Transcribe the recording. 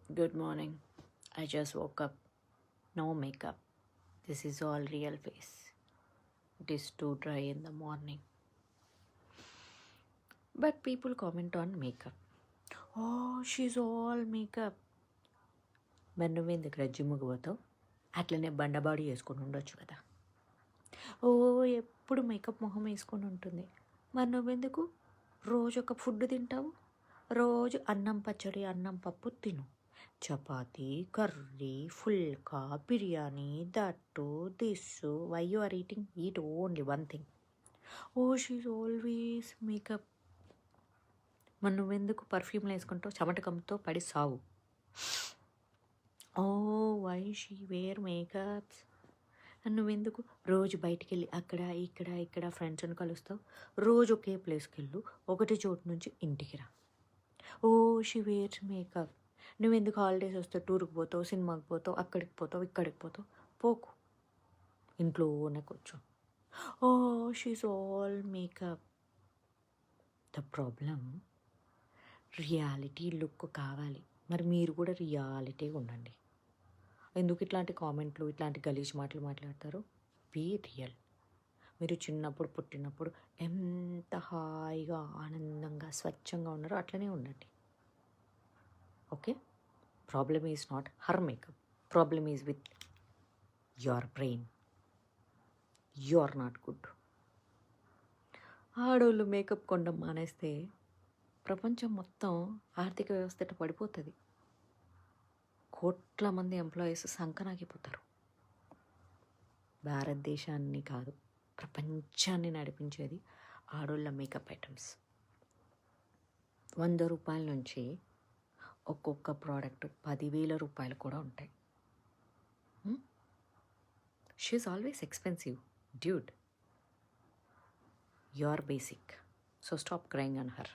Good morning. I just woke up. No makeup. This is all real face. It is too dry in the morning. But people comment on makeup. Oh, she's all makeup. మరి నువ్వెందుకు రజ్జిముగ్గు పోతావు? అట్లనే బండబాడి వేసుకొని ఉండొచ్చు కదా. ఓ ఎప్పుడు makeup మొహం వేసుకొని ఉంటుంది. మరి నువ్వెందుకు రోజు ఒక ఫుడ్ తింటావు? రోజు అన్నం పచ్చడి అన్నం పప్పు తిను. Chapati curry phulka biryani that this why you are eat only one thing. Oh she always makeup. మరి నువ్వెందుకు పర్ఫ్యూమ్లు వేసుకుంటావు? చెమటకంతో పడి సావు. Oh why she wear makeups. నువ్వెందుకు రోజు బయటికి వెళ్ళి అక్కడ ఇక్కడ ఫ్రెండ్స్ని కలుస్తావు? రోజు ఒకే ప్లేస్కి వెళ్ళు, ఒకటి చోటు నుంచి ఇంటికి రా. Oh she wears makeup. నువ్వెందుకు హాలిడేస్ వస్తే టూర్కి పోతావు, సినిమాకి పోతావు, అక్కడికి పోతావు, ఇక్కడికి పోతావు? పోకు, ఇంట్లోనే కూర్చో. Oh she's all makeup. The problem reality look కావాలి. మరి మీరు కూడా రియాలిటీగా ఉండండి. ఎందుకు ఇట్లాంటి కామెంట్లు ఇట్లాంటి గలీజ్ మాటలు మాట్లాడతారు? Be real. మీరు చిన్నప్పుడు పుట్టినప్పుడు ఎంత హాయిగా ఆనందంగా స్వచ్ఛంగా ఉన్నారో అట్లనే ఉండండి. Okay, problem is not her makeup. Problem is with your brain. You are not good. ఆడవాళ్ళు మేకప్ కొనడం మానేస్తే ప్రపంచం మొత్తం ఆర్థిక వ్యవస్థ పడిపోతుంది. కోట్ల మంది ఎంప్లాయీస్ సంకనాగిపోతారు. భారతదేశాన్ని కాదు, ప్రపంచాన్ని నడిపించేది ఆడోళ్ళ మేకప్ ఐటమ్స్. 100 రూపాయల నుంచి ఒక్కొక్క ప్రోడక్ట్ 10,000 రూపాయలు కూడా ఉంటాయి. She is always expensive dude. You are basic. So stop crying on her.